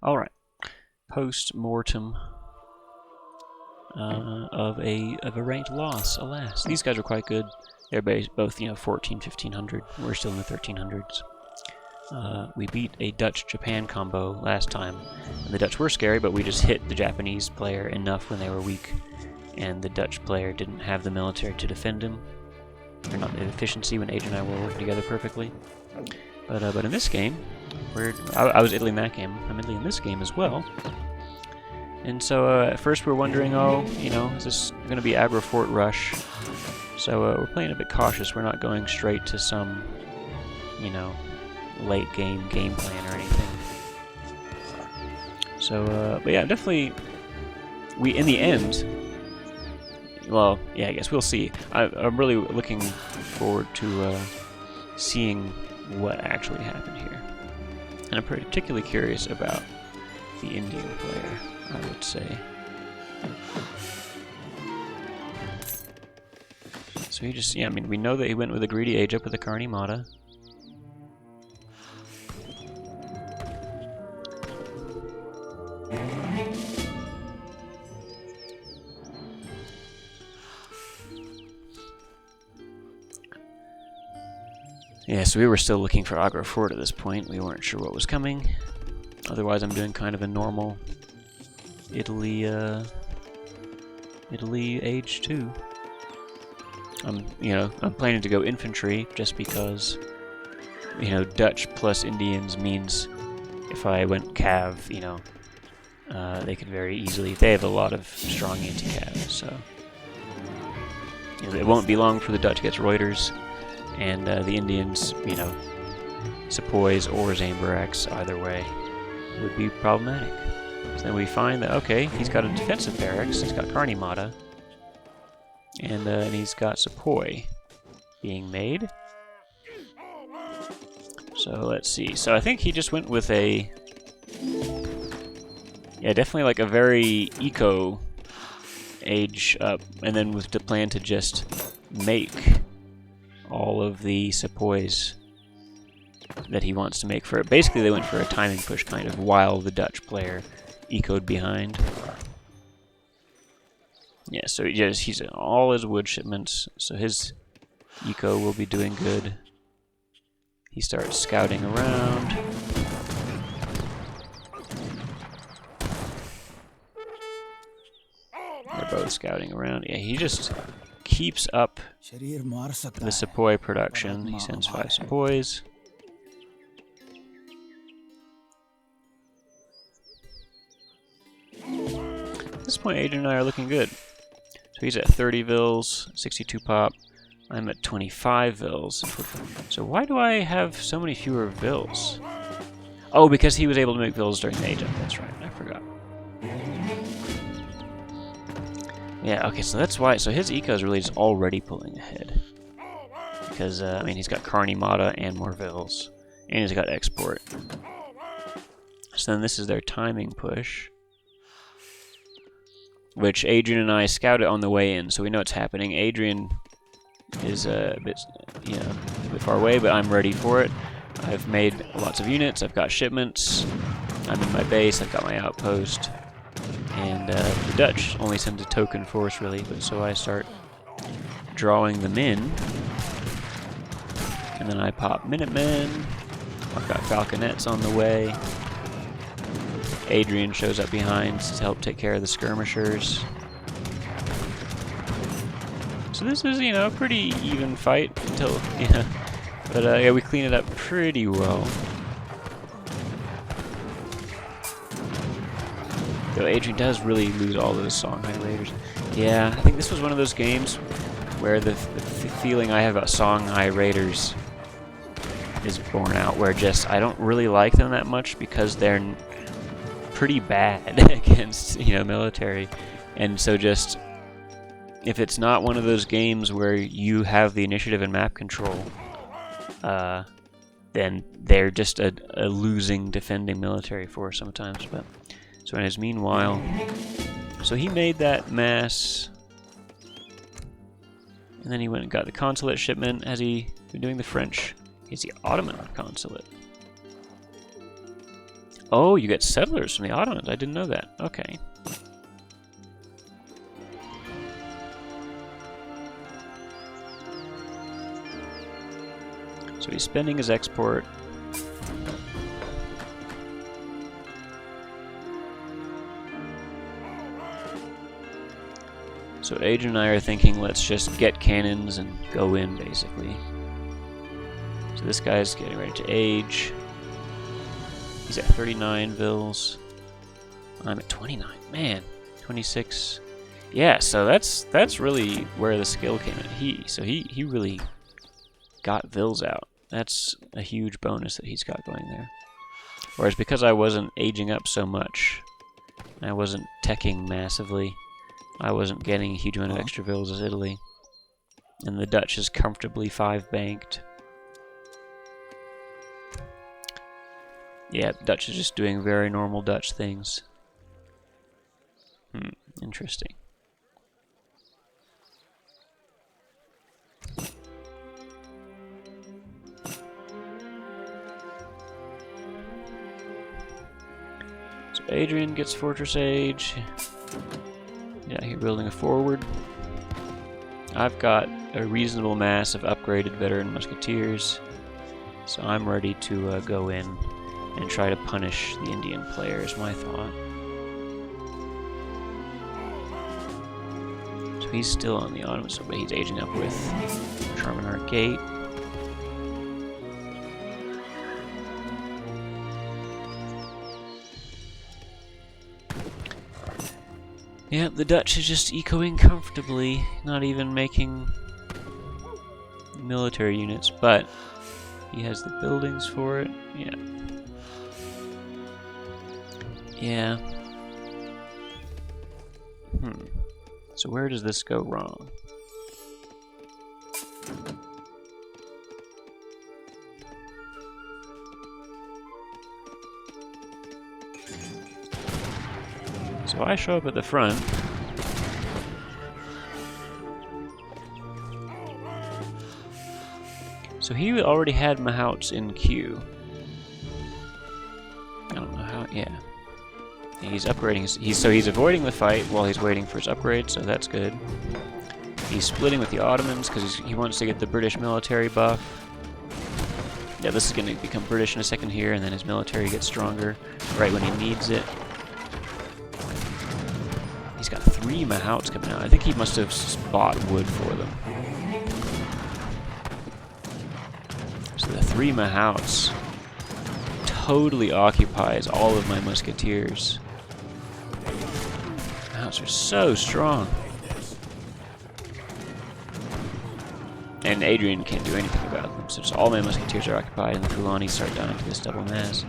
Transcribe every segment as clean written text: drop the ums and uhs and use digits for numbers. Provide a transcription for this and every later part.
Alright. Post-mortem of a ranked loss, alas. These guys are quite good. They're both, 14, 1500. We're still in the 1300s. We beat a Dutch-Japan combo last time. And the Dutch were scary, but we just hit the Japanese player enough when they were weak. And the Dutch player didn't have the military to defend him. Or not the efficiency when Adrian and I were working together perfectly. But in this game, I was Italy in that game. I'm Italy in this game as well. And so at first we were wondering, is this going to be aggro fort rush? So we're playing a bit cautious. We're not going straight to some, late game plan or anything. So, but yeah, definitely, in the end, well, yeah, I guess we'll see. I'm really looking forward to seeing what actually happened here. And I'm particularly curious about the Indian player, I would say. So he just, we know that he went with a greedy age up with the Karni Mata. Yeah, so we were still looking for aggro fort at this point. We weren't sure what was coming. Otherwise, I'm doing kind of a normal Italy age 2. I'm planning to go infantry just because, Dutch plus Indians means if I went cav, they could very easily. They have a lot of strong anti-cav, so it won't be long for the Dutch gets Reuters, and the Indians, Sepoys or Zambaraks, either way, would be problematic. So then we find that, okay, he's got a defensive barracks, he's got Karni Mata, and he's got Sepoy being made. So let's see. So I think he just went with a... Yeah, definitely like a very eco age up, and then with the plan to just make all of the Sepoys that he wants to make for it. Basically, they went for a timing push kind of while the Dutch player ecoed behind. Yeah, so he's in all his wood shipments, so his eco will be doing good. He starts scouting around. They're both scouting around. Yeah, he just keeps up the Sepoy production. He sends 5 Sepoys. At this point, Adrian and I are looking good. So he's at 30 vils, 62 pop. I'm at 25 vils. So why do I have so many fewer vils? Oh, because he was able to make vils during the age up. That's right, I forgot. Yeah, okay, so that's why. So his eco is really just already pulling ahead. Because, he's got Karni Mata and more vils. And he's got export. So then this is their timing push, which Adrian and I scouted on the way in, so we know what's happening. Adrian is a bit far away, but I'm ready for it. I've made lots of units, I've got shipments, I'm in my base, I've got my outpost, and the Dutch only send a token force, really, but so I start drawing them in, and then I pop Minutemen. I've got Falconets on the way. Adrian shows up behind to help take care of the skirmishers. So this is, a pretty even fight until, but yeah, we clean it up pretty well. Though Adrian does really lose all those Songhai Raiders. Yeah, I think this was one of those games where the feeling I have about Songhai Raiders is borne out, where just I don't really like them that much because they're pretty bad against military, and so just if it's not one of those games where you have the initiative and map control, then they're just a losing defending military force sometimes. But so in his meanwhile, so he made that mass, and then he went and got the consulate shipment. Has he been doing the French? He's the Ottoman consulate. Oh, you get settlers from the Ottomans. I didn't know that. Okay. So he's spending his export. So Adrian and I are thinking, let's just get cannons and go in, basically. So this guy's getting ready to age. He's at 39 vills. I'm at 29. Man, 26. Yeah, so that's really where the skill came in. He really got vills out. That's a huge bonus that he's got going there. Whereas because I wasn't aging up so much, I wasn't teching massively, I wasn't getting a huge amount of extra vills as Italy. And the Dutch is comfortably 5 banked. Yeah, the Dutch is just doing very normal Dutch things. Interesting. So Adrian gets Fortress Age. Yeah, he's building a forward. I've got a reasonable mass of upgraded veteran musketeers, so I'm ready to go in and try to punish the Indian player, is my thought. So he's still on the Ottomans, but he's aging up with Charminar Gate. Yeah, the Dutch is just ecoing comfortably, not even making military units, but he has the buildings for it. Yeah. Yeah. So where does this go wrong? So I show up at the front. So he already had Mahouts in queue. I don't know how, yeah. He's upgrading, he's avoiding the fight while he's waiting for his upgrade, so that's good. He's splitting with the Ottomans because he wants to get the British military buff. Yeah, this is going to become British in a second here, and then his military gets stronger right when he needs it. He's got 3 Mahouts coming out. I think he must have bought wood for them. So the 3 Mahouts totally occupies all of my musketeers. Mahouts are so strong. And Adrian can't do anything about them, so just all my musketeers are occupied, and the Fulani start dying to this double mass.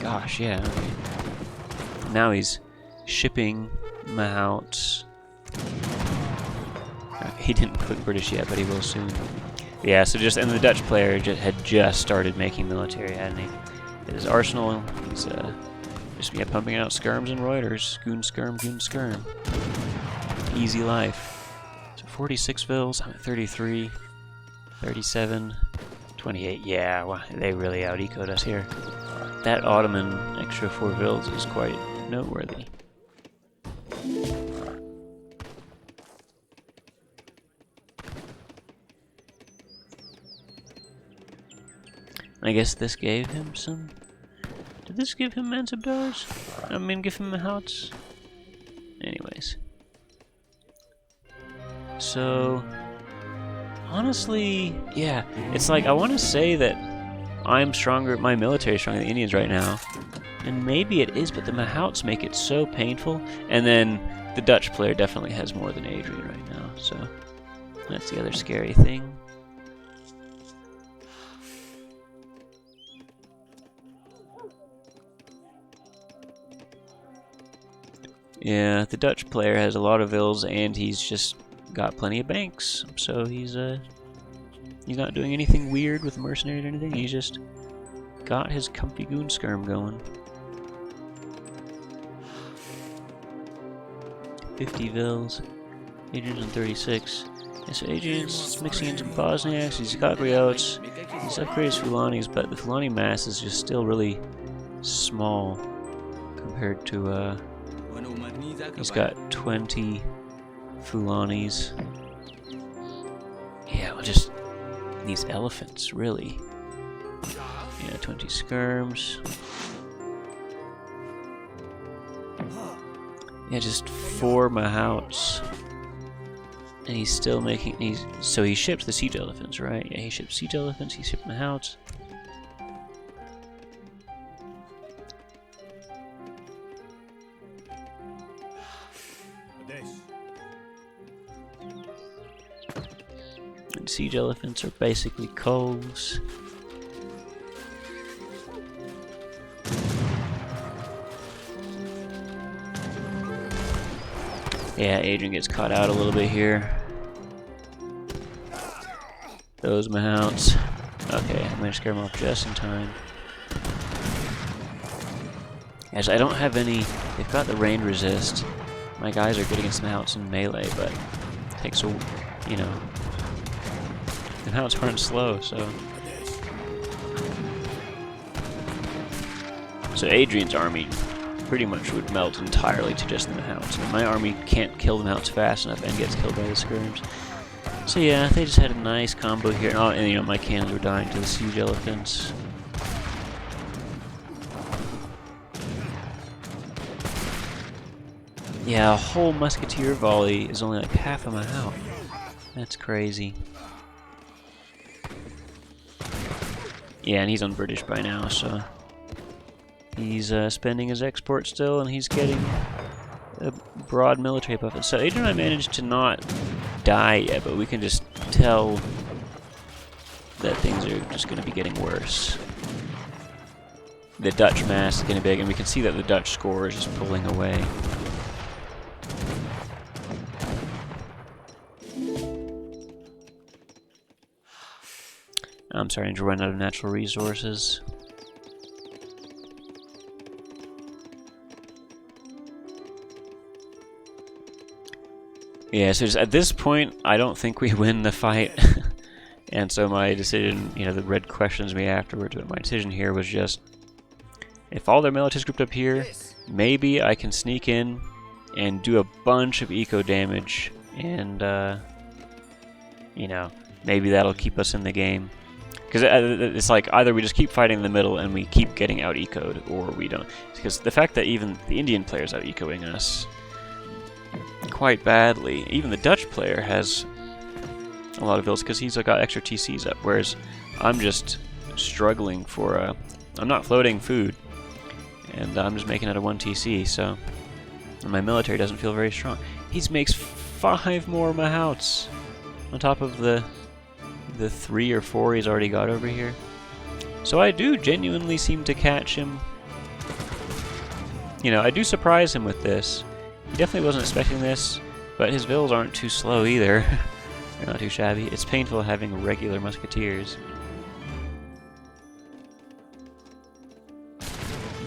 Gosh, yeah, okay. Now he's shipping Mahouts. He didn't click British yet, but he will soon. Yeah, so and the Dutch player had just started making military, hadn't he? At his arsenal, he's just pumping out skirms and Reuters. Goon skirm, goon skirm. Easy life. So 46 vills, I'm at 33, 37, 28. Yeah, well, they really out-ecoed us here. That Ottoman extra 4 vills is quite noteworthy. I guess this gave him some... Did this give him Mansabdars? I mean, give him Mahouts? Anyways. So... Honestly, yeah. It's like, I want to say that I'm stronger, my military is stronger than the Indians right now. And maybe it is, but the Mahouts make it so painful. And then the Dutch player definitely has more than Adrian right now, so... That's the other scary thing. Yeah, the Dutch player has a lot of vills, and he's just got plenty of banks. So he's not doing anything weird with mercenaries or anything. He's just got his comfy goon skirm going. 50 vills. Adrian's on 36. Yeah, so Adrian's mixing in some Bosniaks. He's got Griots. He's upgraded Fulanis, but the Fulani mass is just still really small. compared to, he's got 20 Fulanis. Yeah, well, just these elephants, really. Yeah, 20 skirms. Yeah, just 4 mahouts. And he's still making, so he shipped the siege elephants, right? Yeah, he shipped siege elephants, he shipped mahouts. And siege elephants are basically coals. Yeah, Adrian gets caught out a little bit here. Those mahouts. Okay, I'm gonna scare him off just in time. As I don't have any, they've got the rain resist. My guys are good against mahouts in melee, but it takes a, you know, the mahouts aren't slow, so. So Adrian's army pretty much would melt entirely to just the mahouts. And my army can't kill the mahouts fast enough and gets killed by the skirms. So yeah, they just had a nice combo here. Oh, and you know, my cannons were dying to the siege elephants. Yeah, a whole musketeer volley is only like half a mahout. That's crazy. Yeah, and he's on British by now, so he's spending his export still, and he's getting a broad military buff. So Adrian and I managed to not die yet, but we can just tell that things are just going to be getting worse. The Dutch mass is getting big, and we can see that the Dutch score is just pulling away. I'm starting to run out of natural resources. Yeah, so just at this point, I don't think we win the fight. And so my decision, you know, the red questions me afterwards, but my decision here was just, if all their militias grouped up here, maybe I can sneak in and do a bunch of eco damage, and, you know, maybe that'll keep us in the game. Because it's like, either we just keep fighting in the middle and we keep getting out-ecoed, or we don't. Because the fact that even the Indian player's out-ecoing us quite badly, even the Dutch player has a lot of vills because he's got extra TCs up, whereas I'm just struggling for, I'm not floating food, and I'm just making it a 1 TC, so my military doesn't feel very strong. He makes 5 more mahouts on top of the 3 or 4 he's already got over here. So I do genuinely seem to catch him. You know, I do surprise him with this. He definitely wasn't expecting this, but his vills aren't too slow either. They're not too shabby. It's painful having regular musketeers.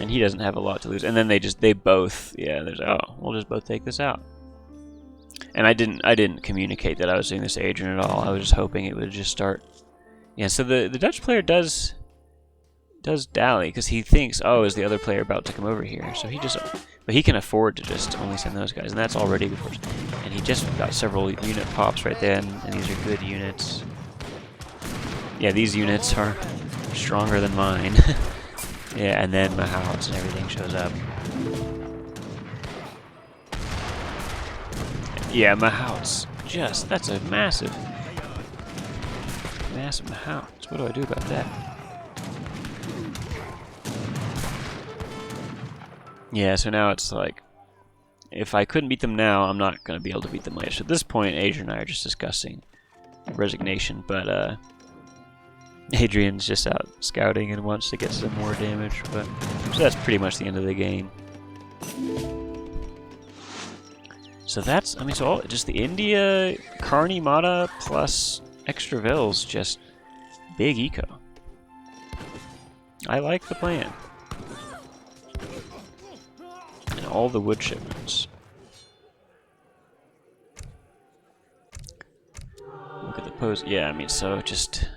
And he doesn't have a lot to lose. And then they both, yeah, there's, oh, we'll just both take this out. And I didn't communicate that I was doing this to Adrian at all. I was just hoping it would just start. Yeah, so the Dutch player does dally, because he thinks, oh, is the other player about to come over here? So he just, but he can afford to just only send those guys, and that's already before. And he just got several unit pops right then, and these are good units. Yeah, these units are stronger than mine. Yeah, and then mahouts and everything shows up. Yeah, mahouts. Just, that's a massive mahouts. What do I do about that? Yeah, so now it's like, if I couldn't beat them now, I'm not going to be able to beat them later. So at this point, Adrian and I are just discussing resignation, but Adrian's just out scouting and wants to get some more damage, but so that's pretty much the end of the game. So that's, I mean, so all, just the India Carney Mata plus extra vills, just big eco. I like the plan. And all the wood shipments. Look at the pose. Yeah, I mean, so just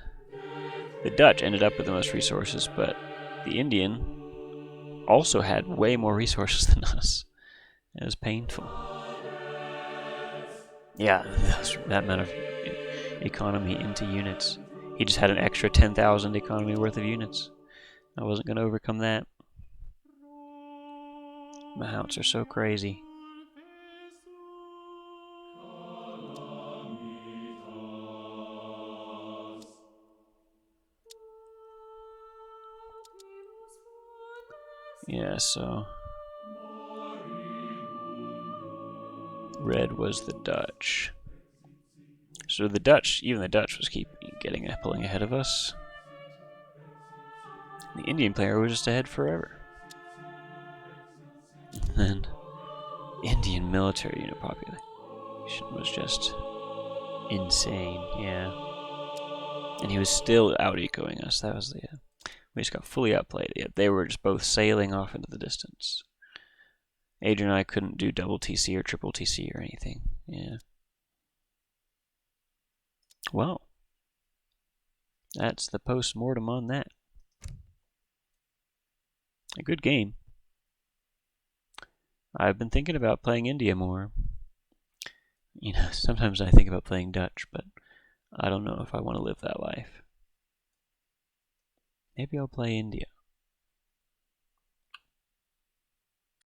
the Dutch ended up with the most resources, but the Indian also had way more resources than us. It was painful. Yeah, that amount of economy into units. He just had an extra 10,000 economy worth of units. I wasn't going to overcome that. Mounts are so crazy. Yeah, so red was the Dutch. So the Dutch, even the Dutch was pulling ahead of us. The Indian player was just ahead forever. And then Indian military unit population was just insane, yeah. And he was still out-ecoing us. That was the... we just got fully outplayed. Yeah, they were just both sailing off into the distance. Adrian and I couldn't do double TC or triple TC or anything. Yeah. Well, that's the post-mortem on that. A good game. I've been thinking about playing India more. You know, sometimes I think about playing Dutch, but I don't know if I want to live that life. Maybe I'll play India.